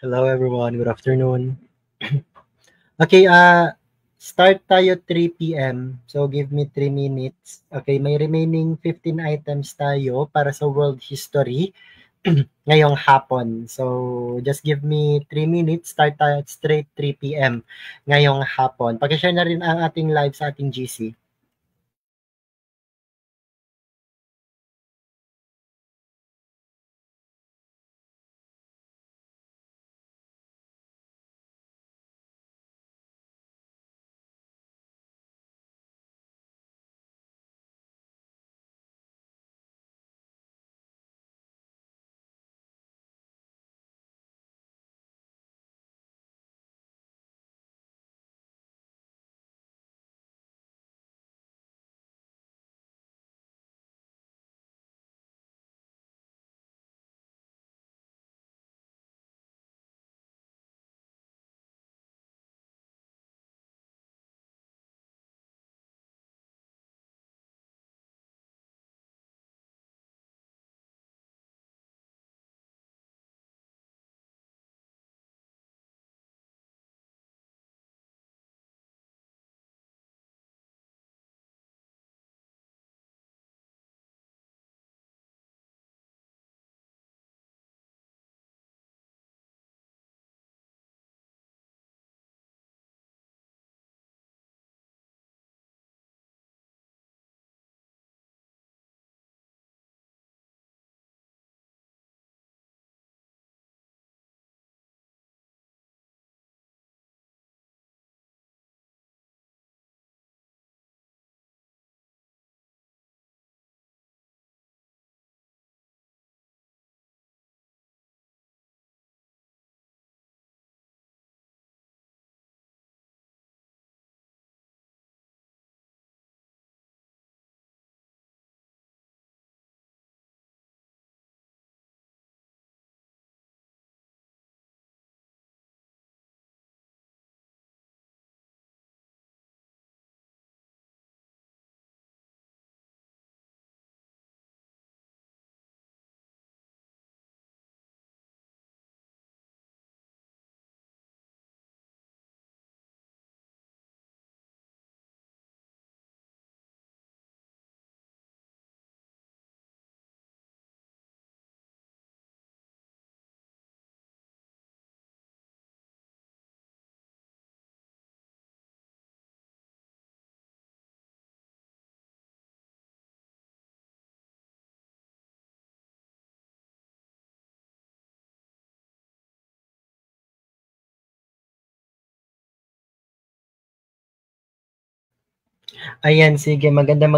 Hello everyone, good afternoon. Okay, start tayo 3 p.m. So give me 3 minutes. Okay, may remaining 15 items tayo para sa world history ngayong hapon. So just give me 3 minutes, start tayo at straight 3 p.m. ngayong hapon. Paki-share na rin ang ating live sa ating GC. Ayan, sige. Magandang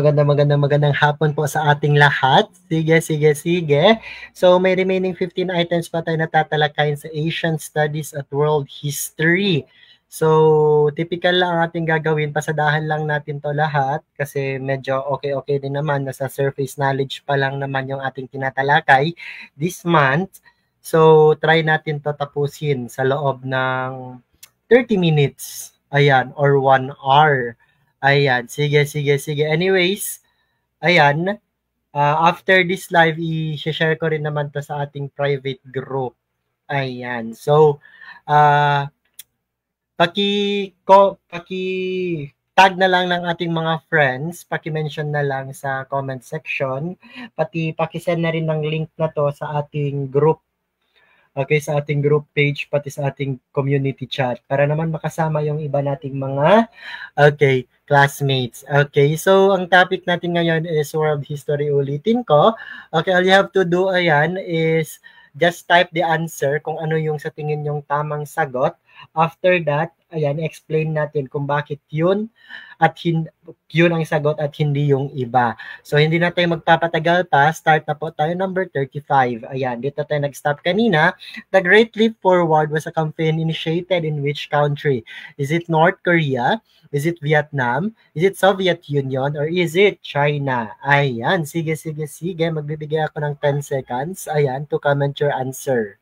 hapon po sa ating lahat. Sige. So, may remaining 15 items pa tayo natatalakayin sa Asian Studies at World History. So, typical lang ang ating gagawin. Pasadahan lang natin to lahat kasi medyo okay din naman. Nasa surface knowledge pa lang naman yung ating tinatalakay this month. So, try natin to tapusin sa loob ng 30 minutes. Ayan, or 1 hour. Ayan, sige. Anyways, ayan, after this live, i-share ko rin naman to sa ating private group. Ayan. So, uh, paki tag na lang ng ating mga friends, paki-mention na lang sa comment section, pati paki-send na rin ng link na to sa ating group. Okay, sa ating group page, pati sa ating community chat para naman makasama yung iba nating mga okay, classmates. Okay, so ang topic natin ngayon is world history. Ulitin ko. Okay, all you have to do ayan is just type the answer kung ano yung sa tingin yung tamang sagot. After that, ayan, explain natin kung bakit yun at yun ang sagot at hindi yung iba. So, hindi na tayo magpapatagal pa. Start na po tayo, number 35. Ayan, dito tayo nag-stop kanina. The Great Leap Forward was a campaign initiated in which country? Is it North Korea? Is it Vietnam? Is it Soviet Union? Or is it China? Ayan, sige. Magbibigay ako ng 10 seconds. Ayan, to comment your answer.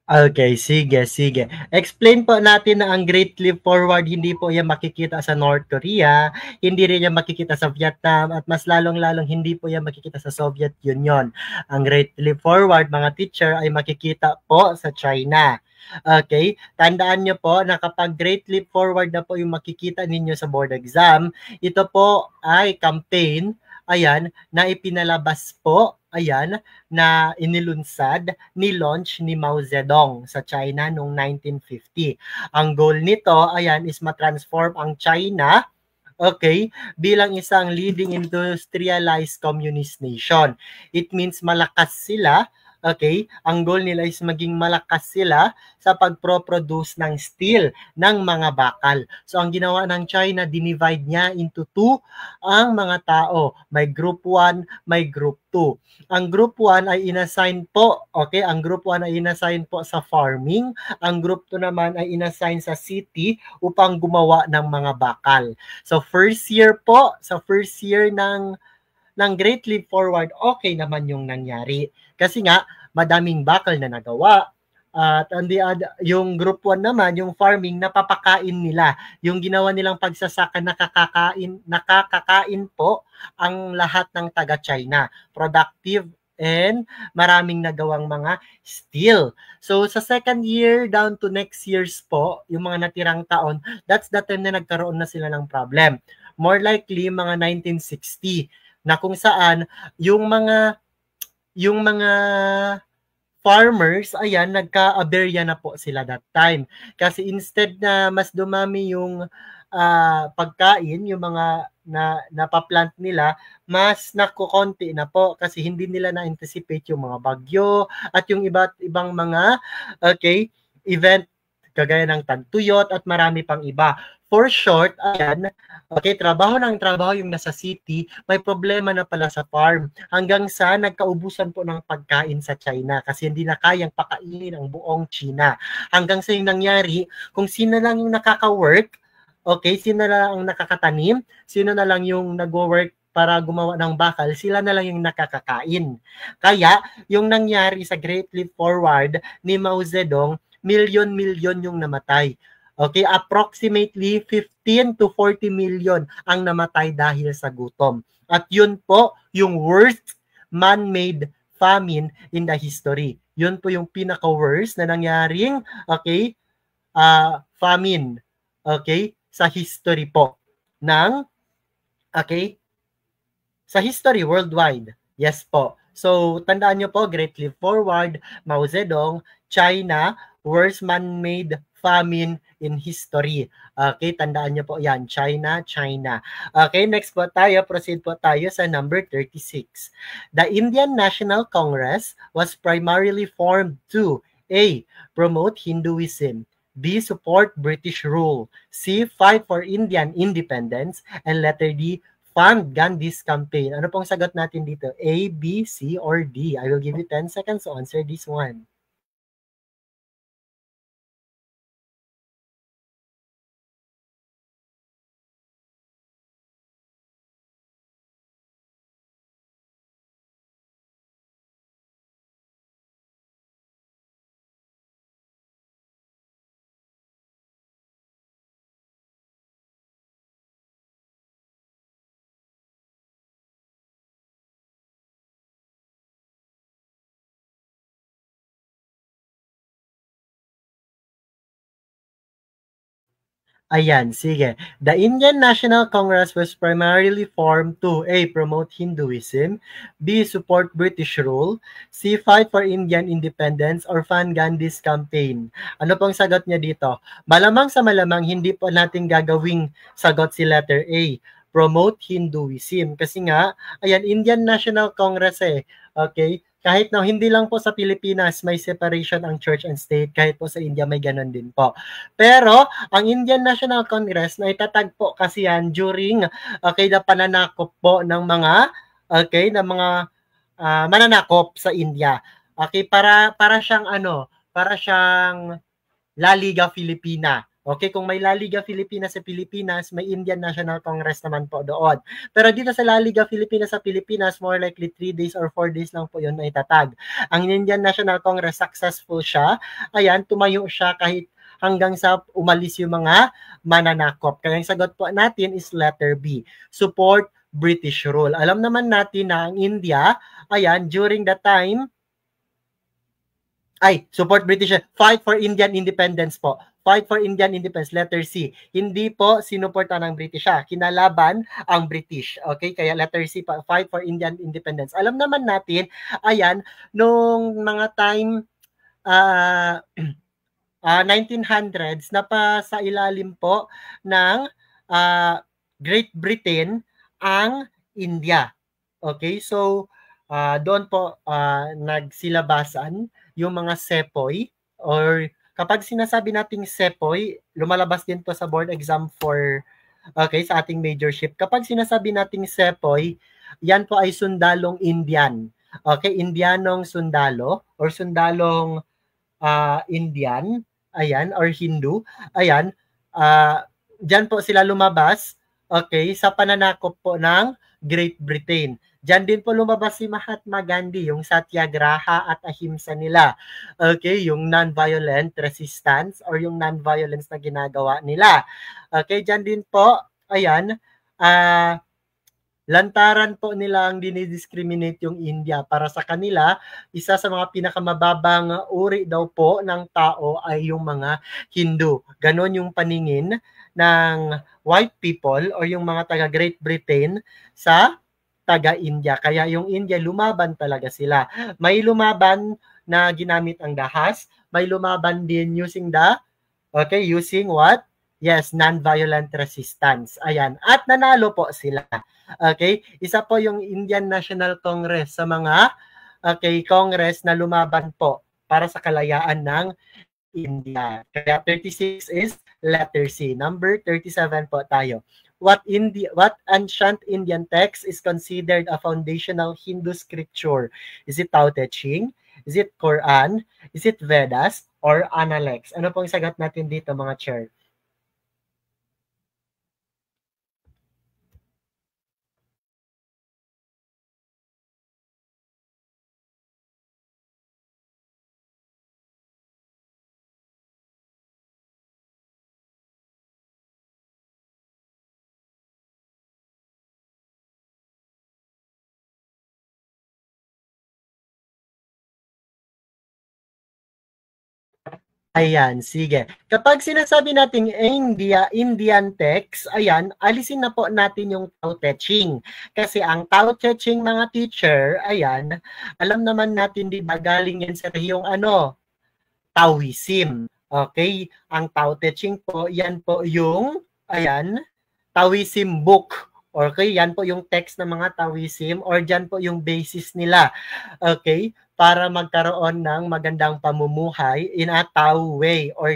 Okay, sige, sige. Explain po natin na ang Great Leap Forward hindi po yan makikita sa North Korea, hindi rin yan makikita sa Vietnam, at mas lalong-lalong hindi po yan makikita sa Soviet Union. Ang Great Leap Forward, mga teacher, ay makikita po sa China. Okay? Tandaan nyo po na kapag Great Leap Forward na po yung makikita ninyo sa board exam, ito po ay campaign, ayan, na ipinalabas po, ayan, na inilunsad, ni-launch ni Mao Zedong sa China noong 1950. Ang goal nito, ayan, is ma-transform ang China, okay, bilang isang leading industrialized communist nation. It means malakas sila, okay? Ang goal nila is maging malakas sila sa pagpro-produce ng steel ng mga bakal. So ang ginawa ng China, dinivide niya into two ang mga tao. May group 1, may group 2. Ang group 1 ay inassign po, okay? Ang group 1 ay inassign po sa farming. Ang group 2 naman ay inassign sa city upang gumawa ng mga bakal. So first year po, sa first year ng Great Leap Forward, okay naman yung nangyari. Kasi nga, madaming bakal na nagawa. At yung group 1 naman, yung farming, napapakain nila. Yung ginawa nilang pagsasaka, nakakakain po ang lahat ng taga-China. Productive and maraming nagawang mga steel. So sa second year down to next years po, yung mga natirang taon, that's the time na nagkaroon na sila ng problem. More likely mga 1960 na kung saan yung mga farmers, ayan, nagka-aberya na po sila that time. Kasi instead na mas dumami yung pagkain, yung mga napaplant nila, mas nakukonti na po kasi hindi nila na-anticipate yung mga bagyo at yung iba't ibang mga, okay, event kagaya ng tagtuyot at marami pang iba. For short, ayan, okay, trabaho yung nasa city, may problema na pala sa farm. Hanggang sa nagkaubusan po ng pagkain sa China kasi hindi na kayang pakainin ang buong China. Hanggang sa yung nangyari, kung sino lang yung nakaka-work, okay, sino na lang ang nakakatanim, sino na lang yung nag-work para gumawa ng bakal, sila na lang yung nakakakain. Kaya, yung nangyari sa Great Leap Forward ni Mao Zedong, milyon-milyon yung namatay. Okay, approximately 15 to 40 million ang namatay dahil sa gutom. At yun po yung worst man-made famine in the history. Yun po yung pinaka-worst na nangyaring, okay, famine, okay, sa history po ng, okay, sa history worldwide. Yes po. So, tandaan nyo po, Great Leap Forward, Mao Zedong, China, worst man-made famine in history. Okay, tandaan nyo po yan. China. Okay, next po tayo. Proceed po tayo sa number 36. The Indian National Congress was primarily formed to A. Promote Hinduism. B. Support British rule. C. Fight for Indian independence. And letter D. Fund Gandhi's campaign. Ano pong sagot natin dito? A, B, C, or D? I will give you 10 seconds to answer this one. Ayan, sige. The Indian National Congress was primarily formed to A. Promote Hinduism, B. Support British rule, C. Fight for Indian independence, or fund Gandhi's campaign. Ano pong sagot niya dito? Malamang sa malamang, hindi po natin gagawing sagot si letter A. Promote Hinduism. Kasi nga, ayan, Indian National Congress Okay? Kahit na hindi lang po sa Pilipinas may separation ang church and state, kahit po sa India may ganun din po. Pero ang Indian National Congress na itatag po kasi yan during okay na pananakop po ng mga mananakop sa India. Okay, para siyang La Liga Filipina. Okay, kung may La Liga Filipinas sa Pilipinas, may Indian National Congress naman po doon. Pero dito sa La Liga Filipinas sa Pilipinas, more likely 3 days or 4 days lang po yun na itatag. Ang Indian National Congress, successful siya. Ayan, tumayo siya kahit hanggang sa umalis yung mga mananakop. Kaya ang sagot po natin is letter B. Support British rule. Alam naman natin na ang India, ayan, during the time, support British, fight for Indian independence po. Fight for Indian independence, letter C. Hindi po sinuporta ng British siya. Kinalaban ang British. Okay? Kaya letter C, fight for Indian independence. Alam naman natin, ayan, nung mga time 1900s, napasa ilalim po ng Great Britain ang India. Okay? So, doon po nagsilabasan yung mga sepoy, or kapag sinasabi nating sepoy, lumalabas din to sa board exam for sa ating majorship. Kapag sinasabi nating sepoy, yan po ay sundalong Indian. Okay, Indianong sundalo or sundalong Indian, ayan, or Hindu, ayan, dyan po sila lumabas, okay, sa pananakop po ng Great Britain. Diyan din po lumabas si Mahatma Gandhi, yung satyagraha at ahimsa nila. Okay, yung non-violent resistance or yung non-violence na ginagawa nila. Okay, diyan din po, ayan, lantaran po nila ang dinidiscriminate yung India. Para sa kanila, isa sa mga pinakamababang uri daw po ng tao ay yung mga Hindu. Ganon yung paningin ng white people or yung mga taga Great Britain sa taga-India. Kaya yung India, lumaban talaga sila. May lumaban na ginamit ang dahas, may lumaban din using using what? Yes, non-violent resistance. Ayan. At nanalo po sila. Okay? Isa po yung Indian National Congress sa mga Congress na lumaban po para sa kalayaan ng India. Kaya 36 is letter C. Number 37 po tayo. What ancient Indian text is considered a foundational Hindu scripture? Is it Tao Te Ching? Is it Quran? Is it Vedas? Or Analects? Ano pong sagot natin dito, mga chair? Ayan, sige. Kapag sinasabi nating Indian text, ayan, alisin na po natin yung Tao Te Ching. Kasi ang Tao Te Ching, mga teacher, ayan, alam naman natin, di ba, galing yan sa yung Taoism. Okay? Ang Tao Te Ching po, yan po yung, ayan, Taoism book. Okay? Yan po yung text ng mga Taoism or dyan po yung basis nila. Okay? Para magkaroon ng magandang pamumuhay in a Tao way or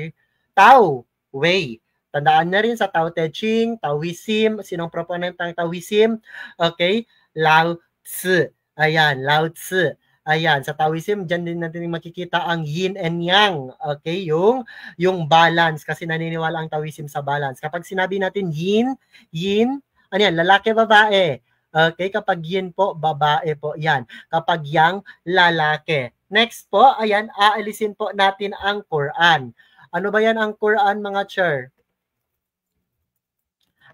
Tao way. Tandaan na rin sa Tao Te Ching, Taoism, sinong proponent ng Taoism? Okay? Lao Tzu. Ayan, Lao Tzu. Ayan, sa Taoism, dyan din natin makikita ang yin and yang. Okay, yung balance, kasi naniniwala ang Taoism sa balance. Kapag sinabi natin yin, ano yan, lalaki, babae. Okay, kapag yin po, babae po yan. Kapag yang, lalaki. Next po, ayan, aalisin po natin ang Quran. Ano ba yan ang Quran, mga chair?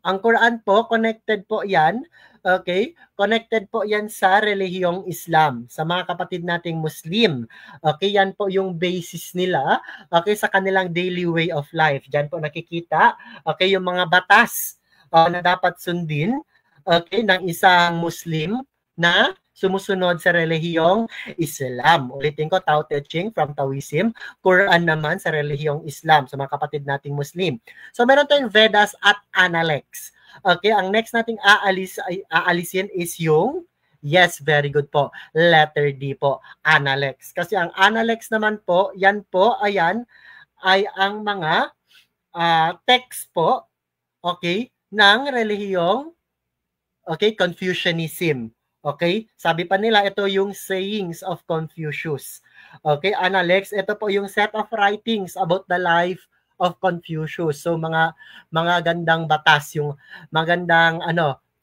Ang Quran po, connected po yan. Okay? Connected po yan sa relihiyong Islam, sa mga kapatid nating Muslim. Okay? Yan po yung basis nila, okay, sa kanilang daily way of life. Diyan po nakikita, okay, yung mga batas na dapat sundin, okay, ng isang Muslim na sumusunod sa relihiyong Islam. Ulitin ko, Tao Te Ching from Taoism, Quran naman sa relihiyong Islam, sa mga kapatid nating Muslim. So meron tayong Vedas at Analects. Okay, ang next nating aalisin is yung, yes, very good po, letter D po, Analects. Kasi ang Analects naman po, yan po, ayan, ay ang mga text po, okay, ng relihiyong, okay, Confucianism. Okay? Sabi pa nila, ito yung sayings of Confucius. Okay, Analects, ito po yung set of writings about the life of Confucius. So mga gandang batas, yung magandang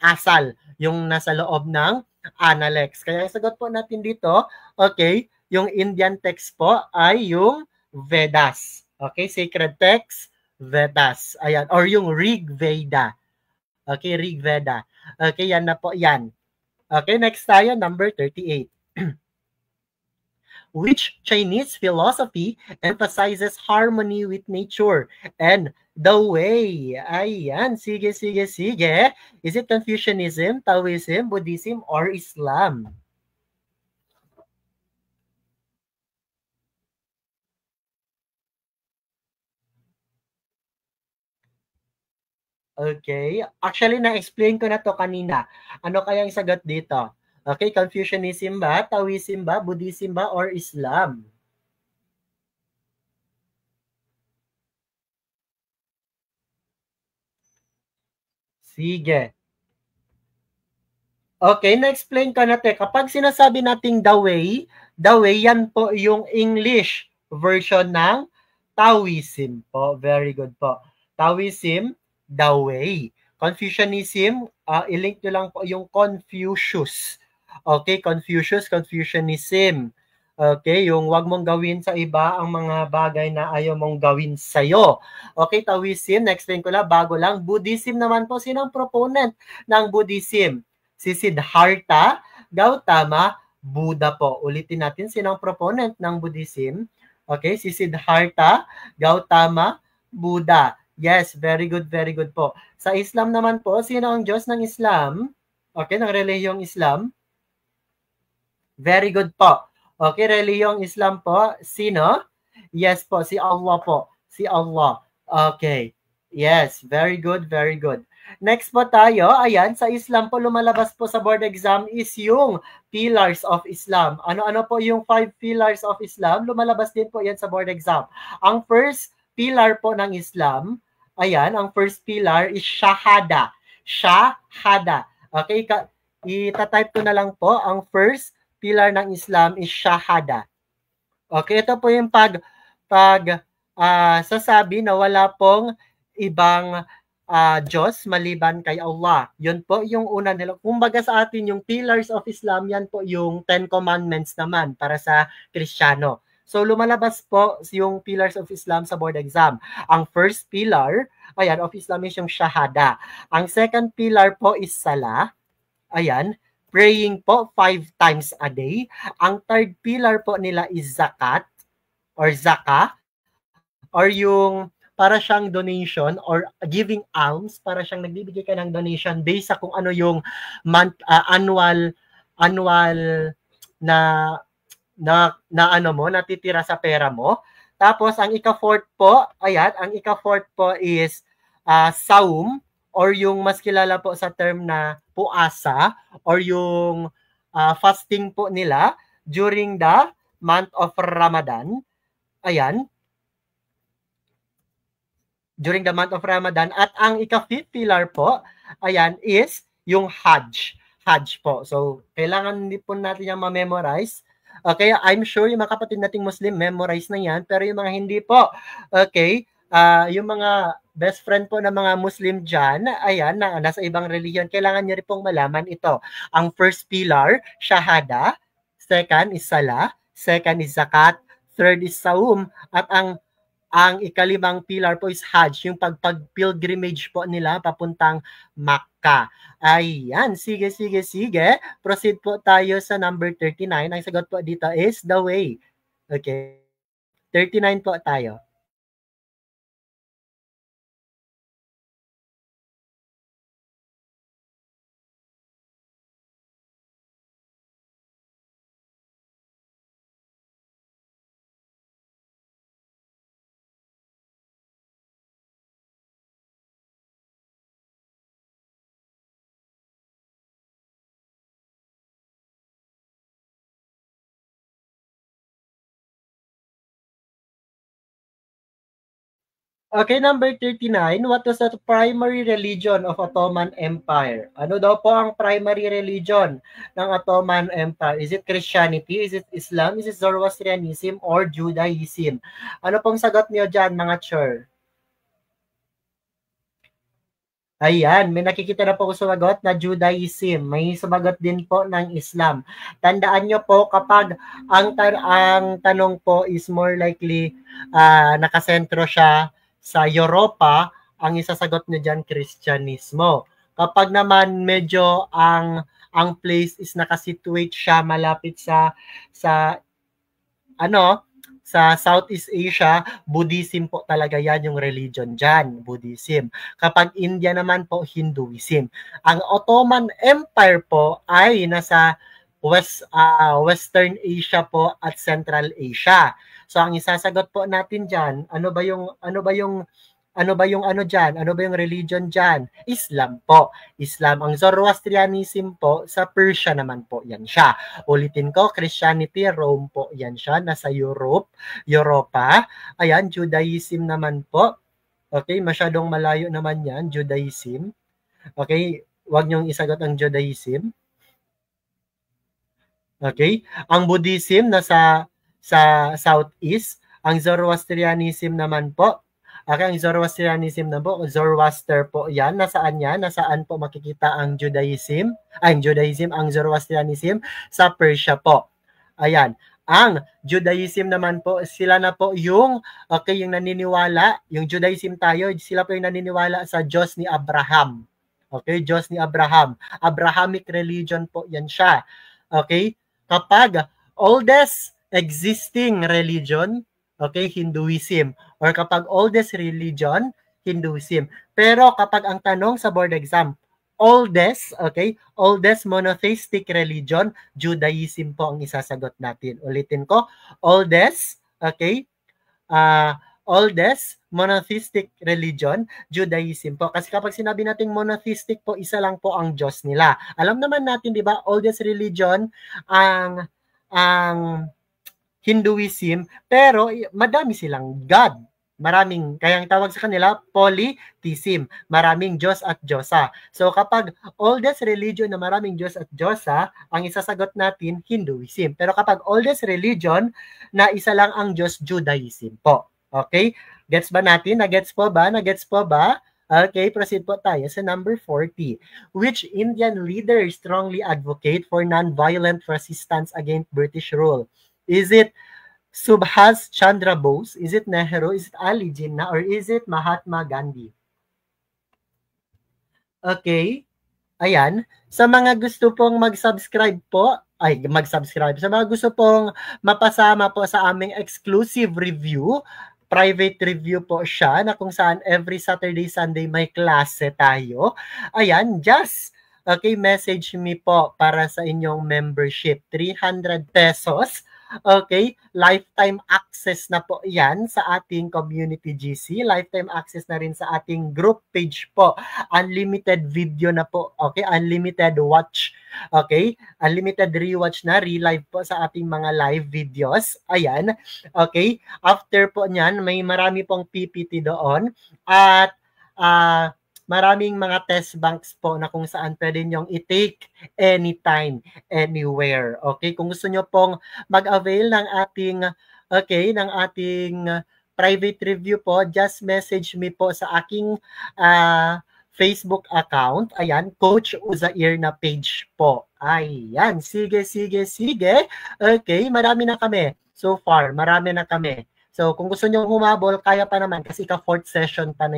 asal yung nasa loob ng Analects. Kaya ang sagot po natin dito, okay, yung Indian text po ay yung Vedas. Okay, sacred text, Vedas. Ayan, or yung Rig Veda. Okay, Rig Veda. Okay, yan na po, yan. Okay, next tayo, number 38. Which Chinese philosophy emphasizes harmony with nature and the way? Ayan, sige, sige, sige. Is it Confucianism, Taoism, Buddhism, or Islam? Okay. Actually, na-explain ko na to kanina. Ano kaya ang sagot dito? Okay, Confucianism ba, Taoism ba, Buddhism ba, or Islam? Sige. Okay, na-explain ko na te. Kapag sinasabi nating the way, yan po yung English version ng Taoism po. Very good po. Taoism, the way. Confucianism, ilink nyo lang po yung Confucius. Okay, Confucius, Confucianism. Okay, yung wag mong gawin sa iba ang mga bagay na ayaw mong gawin sa'yo. Okay, Taoism, na-explain ko na, bago lang. Buddhism naman po, sinong proponent ng Buddhism? Si Siddhartha Gautama Buddha po. Ulitin natin, sinong proponent ng Buddhism? Okay, si Siddhartha Gautama Buddha. Yes, very good po. Sa Islam naman po, sino ang Diyos ng Islam? Okay, ng relihiyong Islam? Very good po. Okay, relihiyong Islam po, sino? Yes po, si Allah po. Si Allah. Okay. Yes, very good, very good. Next po tayo, ayan, sa Islam po lumalabas po sa board exam is yung pillars of Islam. Ano-ano po yung 5 pillars of Islam? Lumalabas din po yan sa board exam. Ang first pillar po ng Islam, ayan, ang first pillar is Shahada. Shahada. Okay, itatype ko na lang po, ang first pillar ng Islam is Shahada. Okay, ito po yung sasabi na wala pong ibang Diyos maliban kay Allah. Yun po yung una nila. Kumbaga sa atin, yung pillars of Islam, yan po yung 10 commandments naman para sa Kristiyano. So lumalabas po yung pillars of Islam sa board exam. Ang first pillar, ayan, of Islam is yung Shahada. Ang second pillar po is Salah. Ayan, praying po 5 times a day. Ang third pillar po nila is Zakat or Zakah, or yung para siyang donation or giving alms, para siyang nagbibigay ka ng donation based sa kung ano yung annual na ano mo, natitira sa pera mo. Tapos ang ika-fourth po, ayan, ang ika-fourth po is saum, or yung mas kilala po sa term na puasa, or yung fasting po nila during the month of Ramadan. Ayan, during the month of Ramadan. At ang ika-fifth pillar po, ayan, is yung Hajj. Hajj po. So, kailangan din po natin yung ma-memorize. Okay, I'm sure yung mga kapatid nating Muslim, memorize na yan. Pero yung mga hindi po, okay, yung mga best friend po ng mga Muslim dyan, ayan, na nasa ibang religion, kailangan nyo rin pong malaman ito. Ang first pillar, Shahada. Second is Salah. Second is Zakat. Third is Saum. At ang ikalimang pillar po is Hajj, yung pag-pilgrimage po nila papuntang Makkah. Ayan, sige. Proceed po tayo sa number 39. Ang sagot po dito is the way. Okay. 39 po tayo. Okay, number 39. What was the primary religion of Ottoman Empire? Ano daw po ang primary religion ng Ottoman Empire? Is it Christianity? Is it Islam? Is it Zoroastrianism? Or Judaism? Ano pong sagot niyo dyan, mga chur? Ayan, may nakikita na po ko sumagot na Judaism. May sumagot din po ng Islam. Tandaan nyo po kapag ang tanong po is more likely nakasentro siya sa Europa, ang isasagot nyo dyan Kristyanismo. Kapag naman medyo ang place is nakasituate siya malapit sa sa Southeast Asia, Buddhism po talaga yan yung religion dyan, Buddhism. Kapag India naman po, Hinduism. Ang Ottoman Empire po ay nasa Western Asia po at Central Asia. So ang isasagot po natin dyan, ano ba yung dyan? Ano ba yung religion dyan? Islam po. Islam. Ang Zoroastrianism po, sa Persia naman po yan siya. Ulitin ko, Christianity, Rome po yan siya. Nasa Europa. Ayan, Judaism naman po. Okay, masyadong malayo naman yan, Judaism. Okay, wag niyong isagot ang Judaism. Okay, ang Buddhism nasa Southeast. Ang Zoroastrianism naman po, okay, ang Zoroastrianism na po, Zoroaster po yan. Nasaan yan? Nasaan po makikita ang Judaism? Ang Zoroastrianism sa Persia po. Ayan. Ang Judaism naman po, sila na po yung naniniwala, yung Judaism tayo, sila po yung naniniwala sa Diyos ni Abraham. Okay, Diyos ni Abraham. Abrahamic religion po yan siya. Okay? Kapag oldest existing religion, okay, Hinduism. Or kapag oldest religion, Hinduism. Pero kapag ang tanong sa board exam, oldest monotheistic religion, Judaism po ang isasagot natin. Ulitin ko, oldest monotheistic religion, Judaism po. Kasi kapag sinabi natin monotheistic po, isa lang po ang Diyos nila. Alam naman natin, di ba, oldest religion ang Hinduism, pero madami silang God. Kaya ang tawag sa kanila, polytheism. Maraming Diyos at Diyosa. So kapag oldest religion na maraming Diyos at Diyosa, ang isasagot natin, Hinduism. Pero kapag oldest religion na isa lang ang Diyos, Judaism po. Okay? Gets ba natin? Nagets po ba? Okay, proceed po tayo sa number 40. Which Indian leader strongly advocate for non-violent resistance against British rule? Is it Subhas Chandra Bose? Is it Nehru? Is it Ali Jinnah? Or is it Mahatma Gandhi? Okay. Ayan. Sa mga gusto pong mag-subscribe po, sa mga gusto pong mapasama po sa aming exclusive review, private review po siya na kung saan every Saturday, Sunday may klase tayo. Ayan, just message me po para sa inyong membership. 300 pesos. Okay, lifetime access na po yan sa ating community GC. Lifetime access na rin sa ating group page po. Unlimited video na po. Okay, unlimited watch. Okay, unlimited rewatch na, relive po sa ating mga live videos. Ayan. Okay, after po nyan, may marami pong PPT doon. At maraming mga test banks po na kung saan pwede nyong i-take anytime, anywhere. Okay, kung gusto nyo pong mag-avail ng ating private review po, just message me po sa aking Facebook account. Ayan, Coach Uzair na page po. Ayan, sige. Okay, marami na kami. So far, marami na kami. So, kung gusto nyo humabol, kaya pa naman kasi ka-4th session pa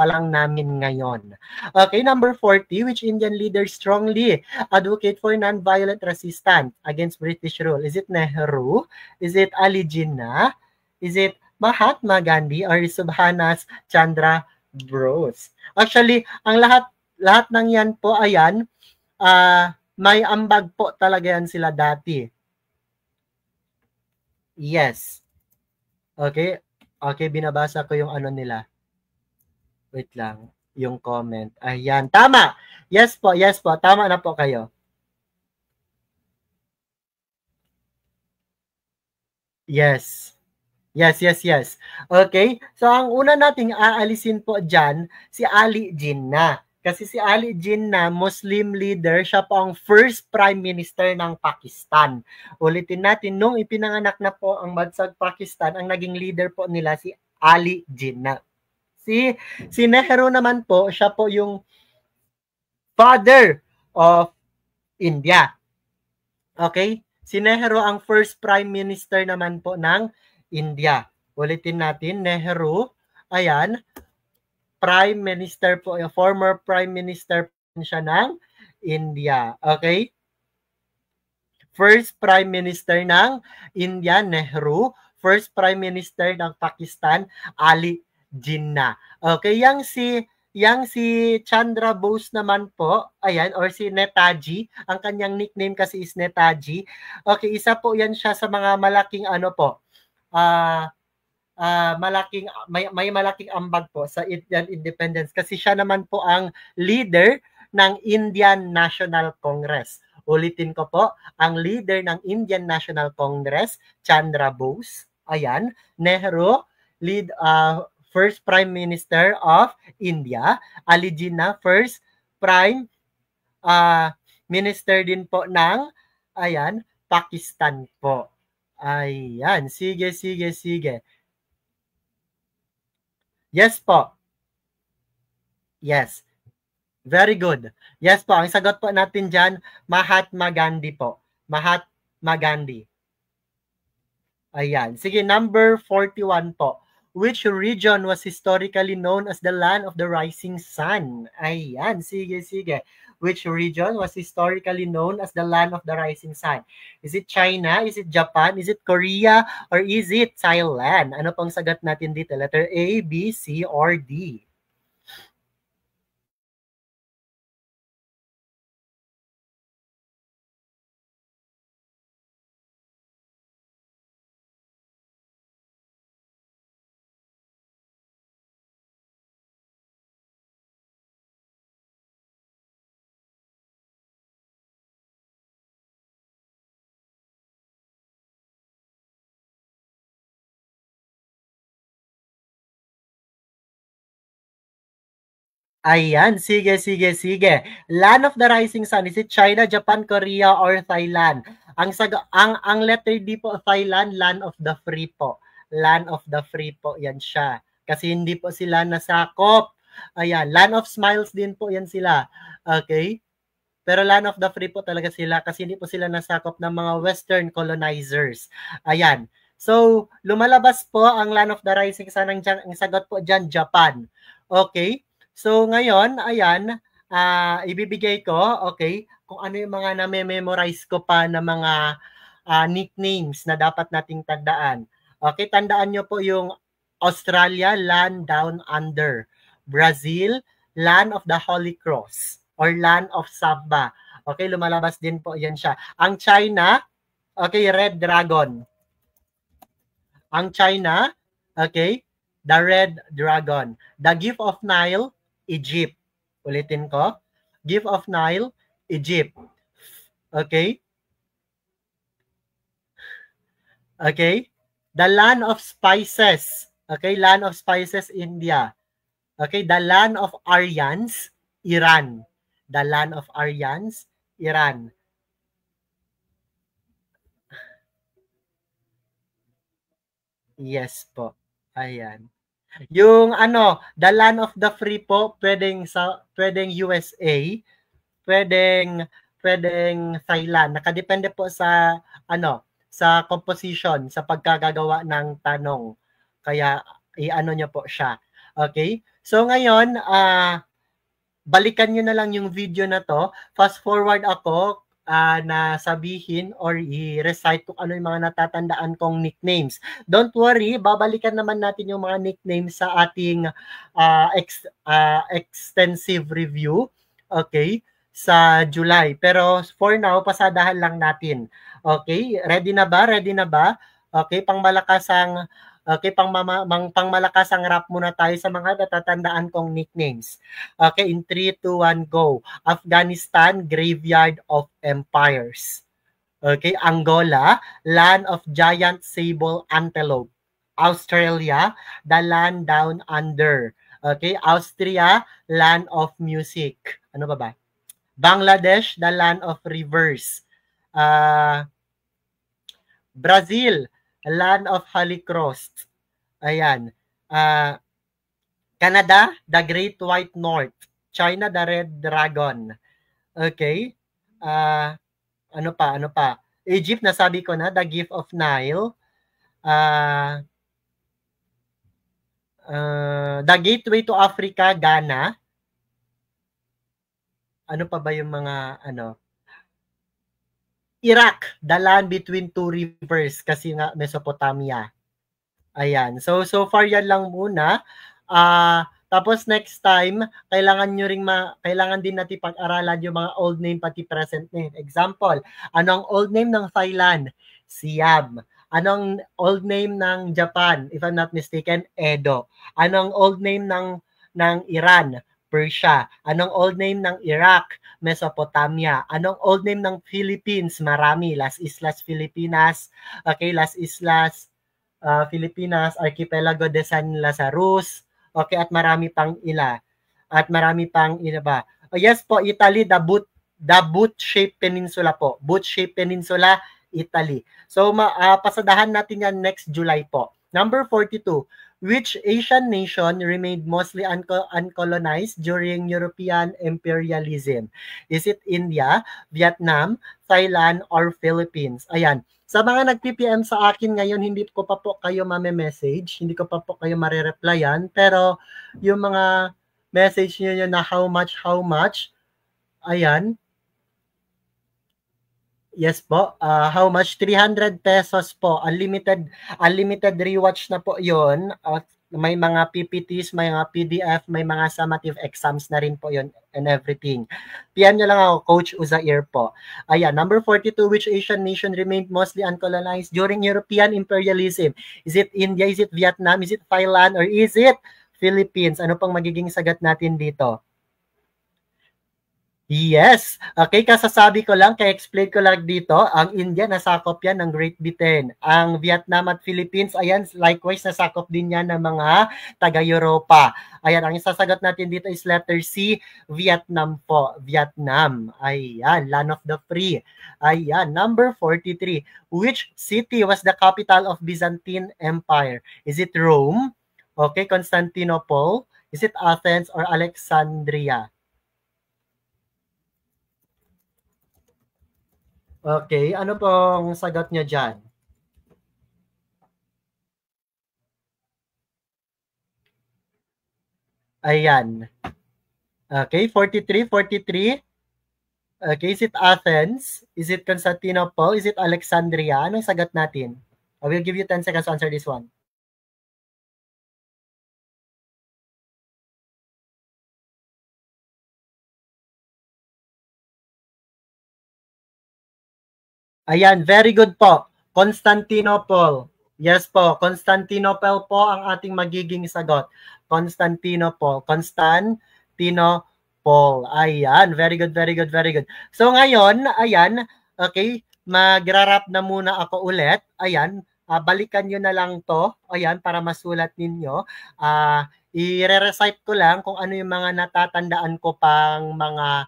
lang namin ngayon. Okay, number 40, which Indian leader strongly advocate for non-violent resistance against British rule? Is it Nehru? Is it Ali Jinnah? Is it Mahatma Gandhi? Or Subhanas Chandra Bose? Actually, ang lahat ng yan po, ayan, may ambag po talaga yan sila dati. Yes. Okay, binabasa ko yung ano nila. Wait lang, yung comment. Ayan, tama. Yes po, tama na po kayo. Yes. Okay, so ang una nating aalisin po dyan, si Ali Jinnah. Kasi si Ali Jinnah, Muslim leader, siya po ang first prime minister ng Pakistan. Ulitin natin, nung ipinanganak na po ang bansang Pakistan, ang naging leader po nila si Ali Jinnah. Si Nehru naman po, siya po yung father of India. Okay? Si Nehru ang first prime minister naman po ng India. Ulitin natin, Nehru, ayan, prime minister po, former prime minister po siya ng India. Okay? First prime minister ng India, Nehru. First prime minister ng Pakistan, Ali Jinnah. Okay, yang si Chandra Bose naman po, ayan, or si Netaji, ang kanyang nickname kasi is Netaji. Okay, isa po yan siya sa mga malaking ano po, malaking may malaking ambag po sa Indian independence kasi siya naman po ang leader ng Indian National Congress. Ulitin ko po, ang leader ng Indian National Congress, Chandra Bose. Ayan, Nehru, first Prime Minister of India. Ali Jinnah, first Prime Minister din po ng, ayan, Pakistan po. Ayan, sige. Yes po. Yes. Very good. Yes po, ang sagot po natin dyan, Mahatma Gandhi po. Mahatma Gandhi. Ayan. Sige, number 41 po. Which region was historically known as the land of the rising sun? Ayan. Sige. Which region was historically known as the land of the rising sun? Is it China? Is it Japan? Is it Korea? Or is it Thailand? Ano pong sagot natin dito? Letter A, B, C, or D? Ayan, sige. Land of the rising sun, is it China, Japan, Korea, or Thailand? Ang letter D po, Thailand, land of the free po. Land of the free po, yan siya. Kasi hindi po sila nasakop. Ayan, land of smiles din po yan sila. Okay? Pero land of the free po talaga sila kasi hindi po sila nasakop ng mga western colonizers. Ayan. So, lumalabas po ang land of the rising sun. Ang sagot po dyan, Japan. Okay? So, ngayon, ayan, ibibigay ko, okay, kung ano yung mga na-memorize ko pa na mga nicknames na dapat nating tandaan. Okay, tandaan nyo po yung Australia, Land Down Under. Brazil, Land of the Holy Cross or Land of Saba. Okay, lumalabas din po yan siya. Ang China, okay, Red Dragon. Ang China, okay, the Red Dragon. The Gift of Nile, Egypt. Ulitin ko. Gift of Nile, Egypt. Okay? Okay? The Land of Spices. Okay? Land of Spices, India. Okay? The Land of Aryans, Iran. The Land of Aryans, Iran. Yes po. Ayan. Yung the land of the free po, pwedeng USA, pwedeng Thailand. Nakadepende po sa sa composition, sa pagkagagawa ng tanong. Kaya niyo po siya. Okay? So ngayon, balikan niyo na lang yung video na to. Fast forward ako na sabihin or i-recite kung ano yung mga natatandaan kong nicknames. Don't worry, babalikan naman natin yung mga nicknames sa ating extensive review, okay, sa July. Pero for now, pasadahan lang natin. Okay, ready na ba? Okay, pangmalakasang rap muna tayo sa mga natatandaan kong nicknames. Okay, in 3, 2, 1, go. Afghanistan, Graveyard of Empires. Okay, Angola, Land of Giant Sable Antelope. Australia, the Land Down Under. Okay, Austria, Land of Music. Ano ba? Bangladesh, the Land of Rivers. Brazil, Land of Holy Cross. Ayan. Canada, the Great White North. China, the Red Dragon. Okay? Uh, ano pa? Ano pa? Egypt, nasabi ko na, the Gift of Nile. The Gateway to Africa, Ghana. Ano pa ba yung mga ano? Iraq, the land between two rivers kasi nga Mesopotamia. Ayan. So far yan lang muna. Tapos next time, kailangan din natin pag-aralan yung mga old name pati present name. Example, anong old name ng Thailand? Siam. Anong old name ng Japan? If I'm not mistaken, Edo. Anong old name ng Iran? Persia. Anong old name ng Iraq? Mesopotamia. Anong old name ng Philippines? Marami. Las Islas Filipinas. Okay, Las Islas Filipinas, Archipelago de San Lazarus, okay, at marami pang ila. At marami pang ila ba? Oh, yes po, Italy, the boot-shaped peninsula po. Boot-shaped peninsula, Italy. So, pasadahan natin yan next July po. Number 42, which Asian nation remained mostly uncolonized during European imperialism? Is it India, Vietnam, Thailand, or Philippines? Ayan. Sa mga nag-PPM sa akin ngayon, hindi ko pa po kayo mame-message, hindi ko pa po kayo mare-replyan, pero yung mga message niyo na how much, ayan, yes po, how much? 300 pesos po, unlimited rewatch na po yun, may mga PPTs, may mga PDF, may mga summative exams na rin po yun and everything. PM nyo lang ako, Coach Uzair po. Ayan, number 42, which Asian nation remained mostly uncolonized during European imperialism? Is it India, is it Vietnam, is it Thailand, or is it Philippines? Ano pang magiging sagot natin dito? Yes. Okay, kasasabi ko lang, ka-explain ko lang dito, ang India nasakop yan ng Great Britain. Ang Vietnam at Philippines, ayan, likewise nasakop din yan ng mga taga-Europa. Ayan, ang isasagot natin dito is letter C, Vietnam po. Vietnam. Ayan, land of the free. Ayan, number 43. Which city was the capital of Byzantine Empire? Is it Rome? Okay, Constantinople? Is it Athens or Alexandria? Okay, ano pong sagot nyo dyan? Ayan. Okay, 43. Okay, is it Athens? Is it Constantinople? Is it Alexandria? Anong sagot natin? I will give you 10 seconds to answer this one. Ayan, very good po. Constantinople. Yes po, Constantinople po ang ating magiging sagot. Constantinople. Constantinople. Ayan, very good. So ngayon, ayan, okay, magra-wrap na muna ako ulit. Ayan, balikan nyo na lang to. Ayan, para masulat ninyo. I-recite ko lang kung ano yung mga natatandaan ko pang mga,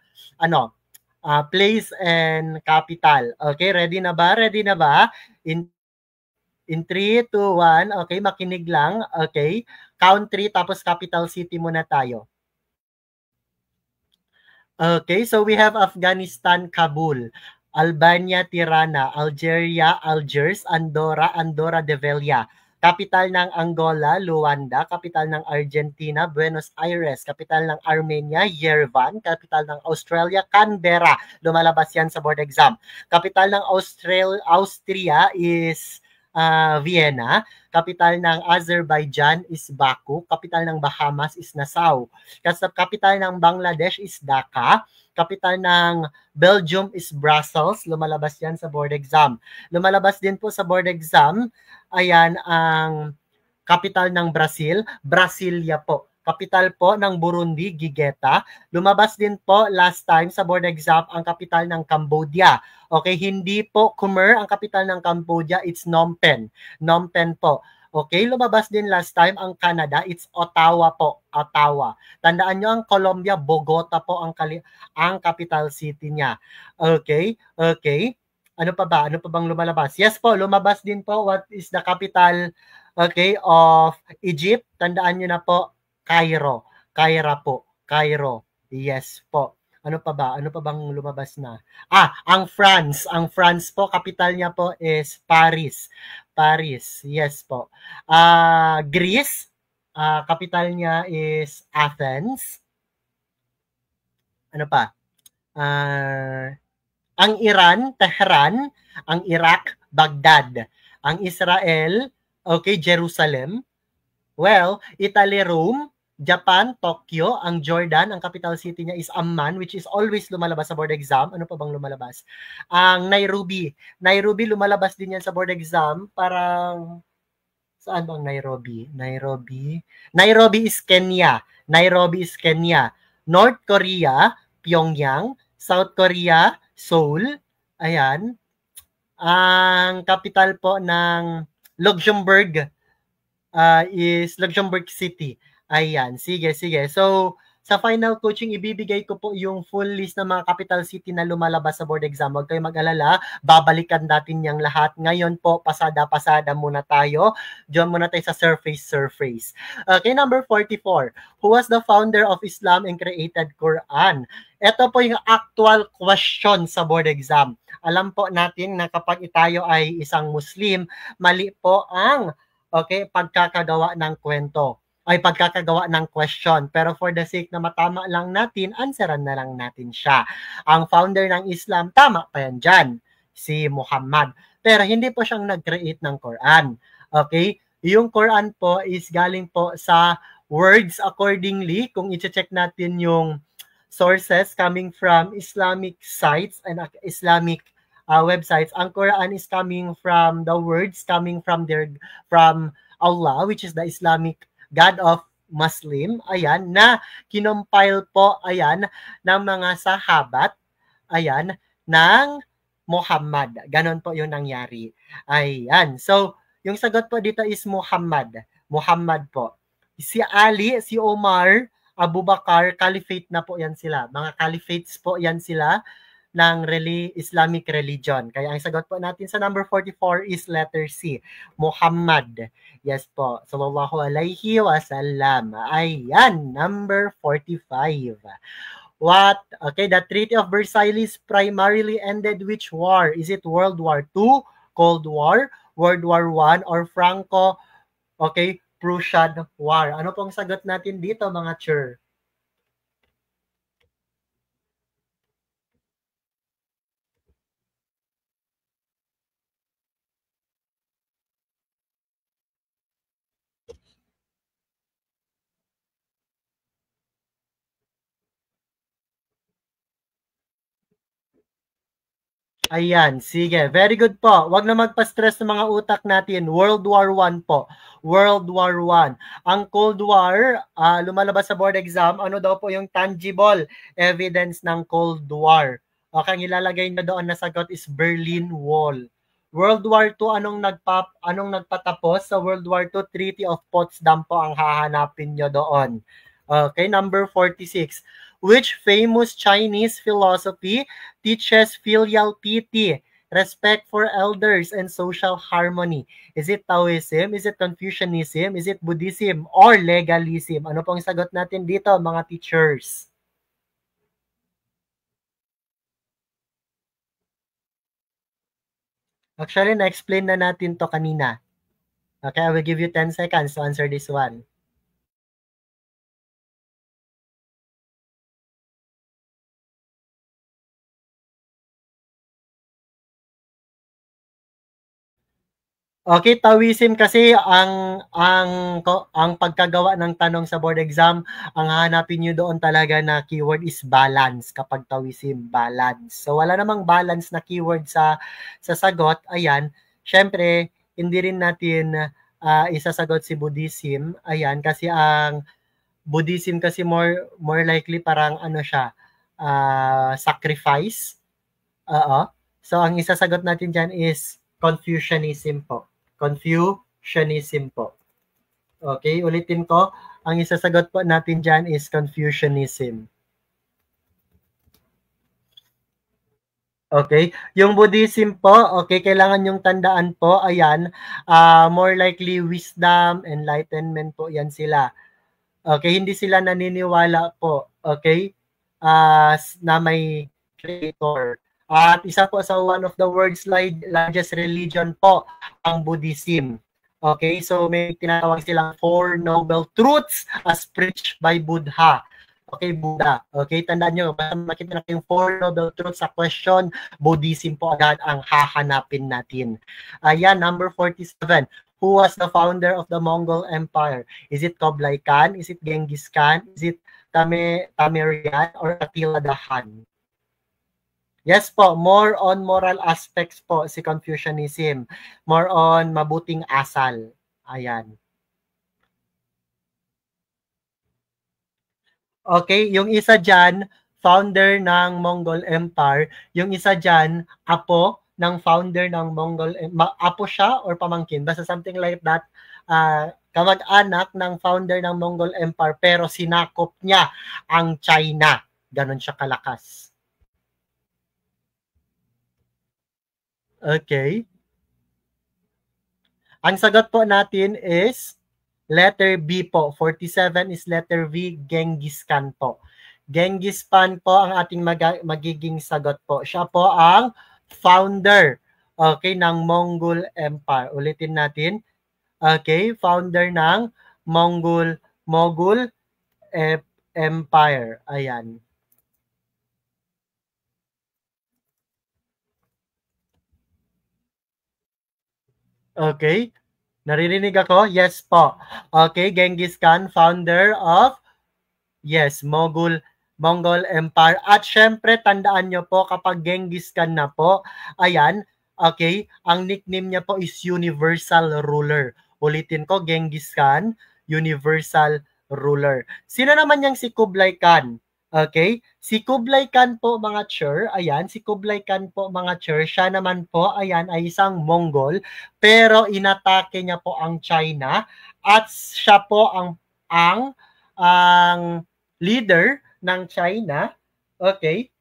place and capital. Okay, ready na ba? In 3, 2, 1. Okay, makinig lang. Okay, count 3 tapos capital city muna tayo. Okay, so we have Afghanistan, Kabul. Albania, Tirana. Algeria, Algiers. Andorra, Devlia. Capital ng Angola, Luanda. Capital ng Argentina, Buenos Aires. Capital ng Armenia, Yerevan. Capital ng Australia, Canberra. Lumalabas yan sa board exam. Capital ng Austria is Vienna. Capital ng Azerbaijan is Baku. Capital ng Bahamas is Nassau. Capital ng Bangladesh is Dhaka. Capital ng Belgium is Brussels. Lumalabas yan sa board exam. Lumalabas din po sa board exam, ayan, ang capital ng Brazil, Brasilia po. Capital po ng Burundi, Gigeta. Lumabas din po last time sa board exam ang capital ng Cambodia. Okay, hindi po Khmer ang capital ng Cambodia, it's Phnom Penh. Phnom Penh po. Okay, lumabas din last time ang Canada, it's Ottawa po, Ottawa. Tandaan nyo ang Colombia, Bogota po ang capital city niya. Okay. Ano pa bang lumalabas? Yes po, lumabas din po what is the capital, okay, of Egypt. Tandaan nyo na po, Cairo. Caira po. Cairo. Yes po. Ano pa ba? Ano pa bang lumabas na? Ang France. Ang France po, capital niya po is Paris. Paris. Yes po. Greece. Capital niya is Athens. Ano pa? Ang Iran, Tehran. Ang Iraq, Baghdad. Ang Israel, okay, Jerusalem. Well, Italy, Rome. Japan, Tokyo. Ang Jordan, ang capital city niya is Amman, which is always lumalabas sa board exam. Ano pa bang lumalabas? Ang Nairobi. Nairobi, lumalabas din yan sa board exam. Parang, saan bang Nairobi? Nairobi is Kenya. Nairobi is Kenya. North Korea, Pyongyang. South Korea, Seoul. Ayan. Ang capital po ng Luxembourg is Luxembourg City. Ayan, sige. So, sa final coaching, ibibigay ko po yung full list ng mga capital city na lumalabas sa board exam. Huwag kayong mag-alala, babalikan natin yung lahat. Ngayon po, pasada-pasada muna tayo. Diyan muna tayo sa surface. Okay, number 44. Who was the founder of Islam and created Quran? Ito po yung actual question sa board exam. Alam po natin na kapag tayo ay isang Muslim, mali po ang pagkakagawa ng kwento ay pagkakagawa ng question. Pero for the sake na matama lang natin, answeran na lang natin siya. Ang founder ng Islam, tama pa yan dyan, si Muhammad. Pero hindi po siyang nag-create ng Quran. Okay? Yung Quran po is galing po sa words accordingly. Kung i-check natin yung sources coming from Islamic sites and Islamic websites, ang Quran is coming from the words coming from Allah, which is the Islamic God of Muslim, ayan, na kinompile po, ayan, ng mga sahabat, ayan, ng Muhammad. Ganon po yung nangyari. Ayan. So, yung sagot po dito is Muhammad. Muhammad po. Si Ali, si Omar, Abu Bakar, caliphate na po yan sila. Mga caliphates po yan sila ng Islamic religion. Kaya ang sagot po natin sa number 44 is letter C, Muhammad. Yes po, sallallahu alaihi wasallam. Ayan, number 45. What? Okay, the Treaty of Versailles primarily ended which war? Is it World War II, Cold War, World War I, or Prussian War? Ano pong sagot natin dito, mga chur? Ayan, sige. Very good po. Huwag na magpa-stress ng mga utak natin. World War I po. World War I. Ang Cold War, lumalabas sa board exam, ano daw po yung tangible evidence ng Cold War? Okay, ang ilalagay nyo doon na sagot is Berlin Wall. World War II, anong nagpatapos? Sa World War II, Treaty of Potsdam po ang hahanapin nyo doon. Okay, number 46. Which famous Chinese philosophy teaches filial piety, respect for elders, and social harmony? Is it Taoism? Is it Confucianism? Is it Buddhism? Or legalism? Ano pong sagot natin dito, mga teachers? Actually, na-explain na natin to kanina. Okay, I will give you 10 seconds to answer this one. Okay, Taoism kasi ang pagkagawa ng tanong sa board exam, ang hahanapin niyo doon talaga na keyword is balance kapag Taoism, balance. So wala namang balance na keyword sa sagot. Ayan, syempre hindi rin natin isasagot si Buddhism. Ayan, kasi ang Buddhism kasi more likely parang ano siya, sacrifice. So ang isasagot natin diyan is Confucianism po. Confucianism po. Okay, ulitin ko. Ang isasagot po natin dyan is Confucianism. Okay, yung Buddhism po, okay, kailangan yung tandaan po, ayan, more likely wisdom, enlightenment po yan sila. Okay, hindi sila naniniwala po, okay, na may creator. At isa po sa one of the world's largest religion po, ang Buddhism. Okay, so may tinatawag silang Four Noble Truths as preached by Buddha. Okay, Buddha. Okay, tandaan nyo, basta makita na kayong Four Noble Truths sa question, Buddhism po agad ang hahanapin natin. Ayan, number 47. Who was the founder of the Mongol Empire? Is it Kublai Khan? Is it Genghis Khan? Is it Tamerlan or Attila the Hun? Yes po, more on moral aspects po si Confucianism. More on mabuting asal. Ayan. Okay, yung isa dyan, founder ng Mongol Empire. Yung isa dyan, apo ng founder ng Mongol Empire. Apo siya or pamangkin? Basta something like that. Kamag-anak ng founder ng Mongol Empire pero sinakop niya ang China. Ganon siya kalakas. Okay. Ang sagot po natin is letter B po. 47 is letter V, Genghis Khan po. Genghis Khan po ang ating magiging sagot po. Siya po ang founder, okay, ng Mongol Empire. Ulitin natin. Okay, founder ng Mongol Empire. Ayan. Okay. Naririnig ako? Yes po. Okay, Genghis Khan, founder of, yes, Mongol Empire. At syempre, tandaan nyo po, kapag Genghis Khan na po, ayan, okay, ang nickname niya po is Universal Ruler. Ulitin ko, Genghis Khan, Universal Ruler. Sino naman yang si Kublai Khan? Okay? Si Kublai Khan po mga chur, ayan, si Kublai Khan po mga chur, siya naman po, ayan, ay isang Mongol, pero inatake niya po ang China at siya po ang leader ng China, okay,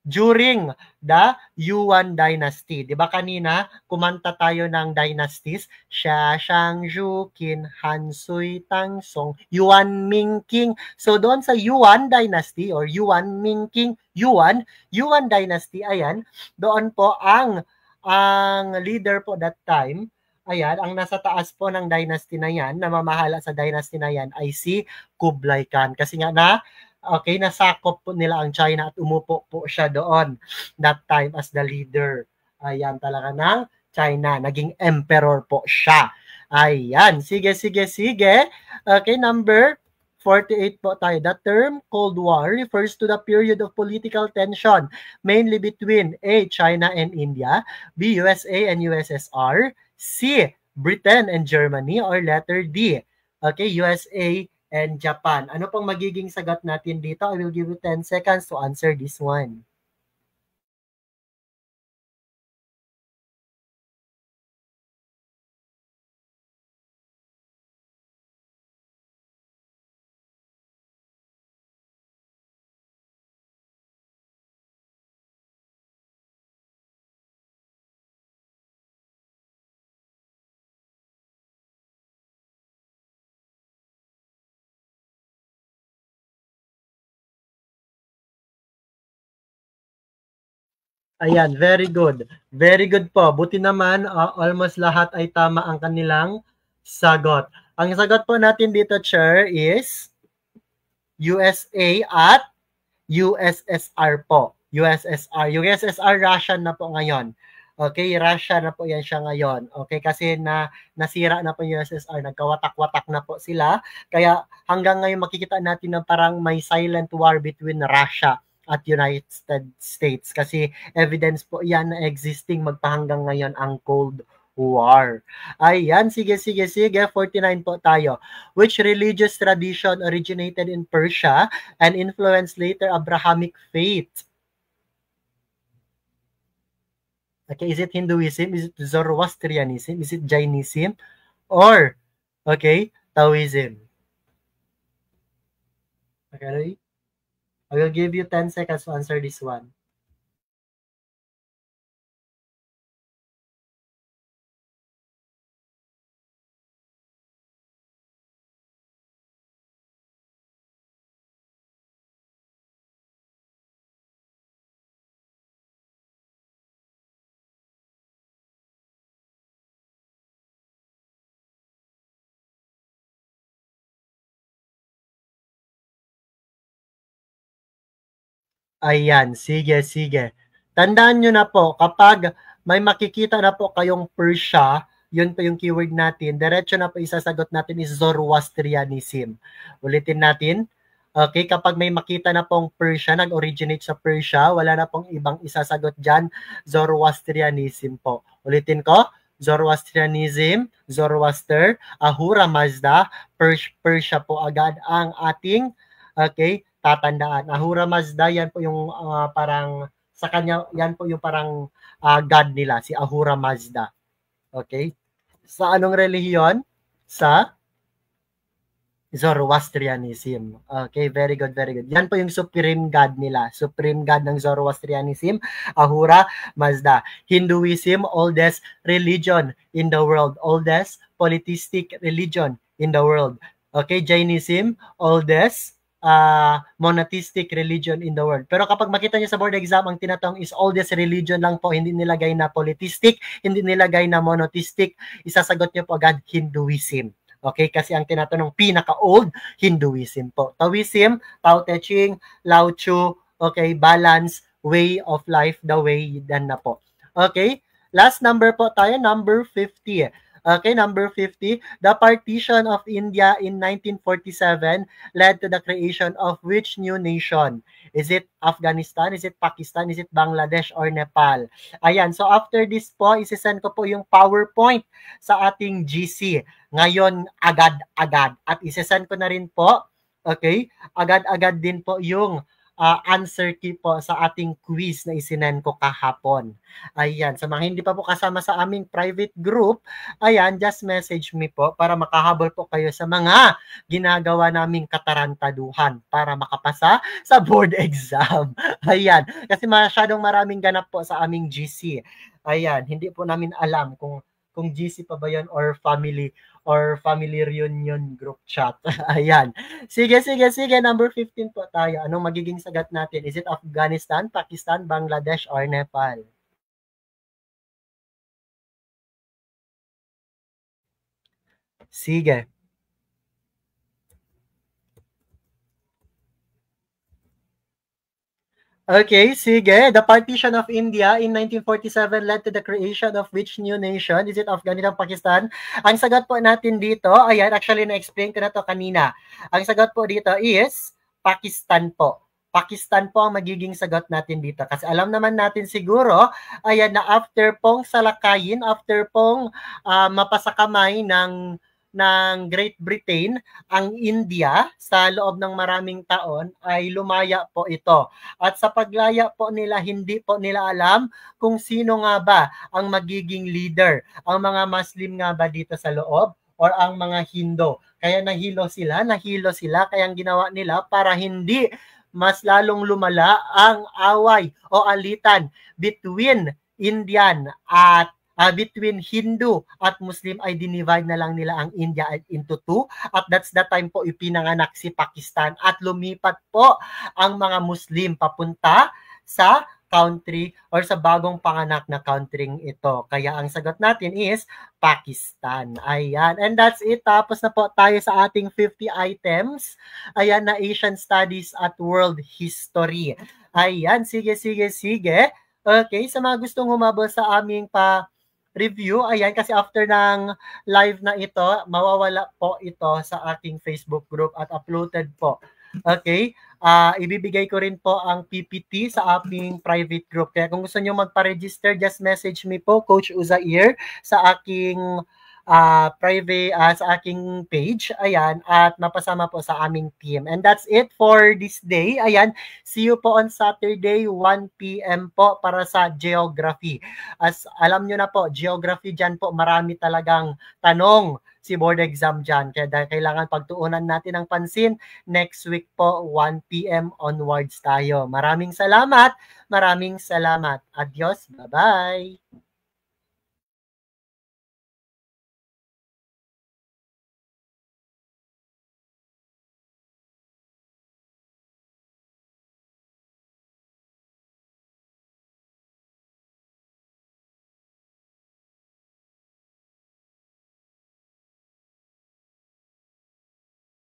during the Yuan dynasty. 'Di ba kanina kumanta tayo ng dynasties? Xia Shang Zhu Qin Han Sui Tang Song Yuan Ming Qing. So doon sa Yuan dynasty or Yuan Ming Qing Yuan dynasty, ayan, doon po ang leader po that time, ayan, ang nasa taas po ng dynasty na yan, namamahala sa dynasty na yan ay si Kublai Khan. Kasi nga okay, nasakop po nila ang China at umupo po siya doon that time as the leader. Ayan talaga ng China. Naging emperor po siya. Ayan. Sige. Okay, number 48 po tayo. The term Cold War refers to the period of political tension mainly between A. China and India, B. USA and USSR, C. Britain and Germany, or letter D. Okay, USA and Japan. Ano pong magiging sagot natin dito? I will give you 10 seconds to answer this one. Ayan, very good. Very good po. Buti naman, almost lahat ay tama ang kanilang sagot. Ang sagot po natin dito, Chair, is USA at USSR po. USSR. USSR, Russian na po ngayon. Okay, Russia na po yan siya ngayon. Okay, kasi nasira na po yung USSR, nagkawatak-watak na po sila. Kaya hanggang ngayon makikita natin na parang may silent war between Russia at United States kasi evidence po yan na existing magpahanggang ngayon ang Cold War. Ayan, sige. 49 po tayo. Which religious tradition originated in Persia and influenced later Abrahamic faith? Okay, is it Hinduism? Is it Zoroastrianism? Is it Jainism? Or, okay, Taoism? Okay, I will give you 10 seconds to answer this one. Ayan, sige, sige. Tandaan nyo na po, kapag may makikita na po kayong Persia, yun po yung keyword natin, diretso na po isasagot natin is Zoroastrianism. Ulitin natin. Okay, kapag may makita na pong Persia, nag-originate sa Persia, wala na pong ibang isasagot dyan, Zoroastrianism po. Ulitin ko, Zoroastrianism, Zoroaster, Ahura Mazda, Persia po agad ang ating, okay, tatandaan. Ahura Mazda, yan po yung parang, sa kanya, yan po yung parang God nila, si Ahura Mazda. Okay? Sa anong relihiyon? Sa Zoroastrianism. Okay, very good, very good. Yan po yung supreme God nila. Supreme God ng Zoroastrianism, Ahura Mazda. Hinduism, oldest religion in the world. Oldest polytheistic religion in the world. Okay, Jainism, oldest monotheistic religion in the world. Pero kapag makita niyo sa board exam, ang tinatawag is oldest religion lang po, hindi nilagay na polytheistic, hindi nilagay na monotheistic. Isasagot niyo po agad Hinduism. Okay, kasi ang tinatanong pinaka-old Hinduism po. Taoism, Tao Te Ching, Lao Tzu, okay, balance, way of life, the way, dan na po. Okay, last number po tayo, number 50. Okay, number 50, the partition of India in 1947 led to the creation of which new nation? Is it Afghanistan? Is it Pakistan? Is it Bangladesh or Nepal? Ayan, so after this po, isisend ko po yung PowerPoint sa ating GC. Ngayon, agad-agad. At isesend ko na rin po, okay, agad-agad din po yung answer key po sa ating quiz na isinend ko kahapon. Ayan, sa mga hindi pa po kasama sa aming private group, ayan, just message me po para makahabol po kayo sa mga ginagawa naming katarantaduhan para makapasa sa board exam. Ayan, kasi masyadong maraming ganap po sa aming GC. Ayan, hindi po namin alam kung GC pa ba yan or family reunion group chat. Ayan. Sige. Number 15 po tayo. Anong magiging sagot natin? Is it Afghanistan, Pakistan, Bangladesh, or Nepal? Sige. Okay, sige. The partition of India in 1947 led to the creation of which new nation? Is it Afghanistan, Pakistan? Ang sagot po natin dito, ayan, actually na-explain ko na to kanina. Ang sagot po dito is Pakistan po. Pakistan po ang magiging sagot natin dito. Kasi alam naman natin siguro, ayan, na after pong salakayin, after pong mapasakamay ng Great Britain, ang India sa loob ng maraming taon ay lumaya po ito. At sa paglaya po nila, hindi po nila alam kung sino nga ba ang magiging leader. Ang mga Muslim nga ba dito sa loob or ang mga Hindu. Kaya nahilo sila, kaya ang ginawa nila para hindi mas lalong lumala ang away o alitan between Indian at between Hindu at Muslim ay dinivide na lang nila ang India into two at that's the time po ipinanganak si Pakistan at lumipat po ang mga Muslim papunta sa country or sa bagong panganak na country ito. Kaya ang sagot natin is Pakistan. Ayan. And that's it. Tapos na po tayo sa ating 50 items. Ayan na Asian Studies at World History. Ayan. Sige. Okay. Sa mga gustong humabol sa aming review, ayan, kasi after ng live na ito, mawawala po ito sa aking Facebook group at uploaded po. Okay? Ibibigay ko rin po ang PPT sa aking private group. Kaya kung gusto nyo magpa-register, just message me po, Coach Uzair, sa aking private, sa aking page. Ayan, at mapasama po sa aming team. And that's it for this day. Ayan, see you po on Saturday, 1 p.m. po para sa geography. As alam nyo na po, geography dyan po, marami talagang tanong si board exam dyan. Kaya kailangan pagtuunan natin ng pansin. Next week po, 1 p.m. onwards tayo. Maraming salamat. Adios. Bye-bye.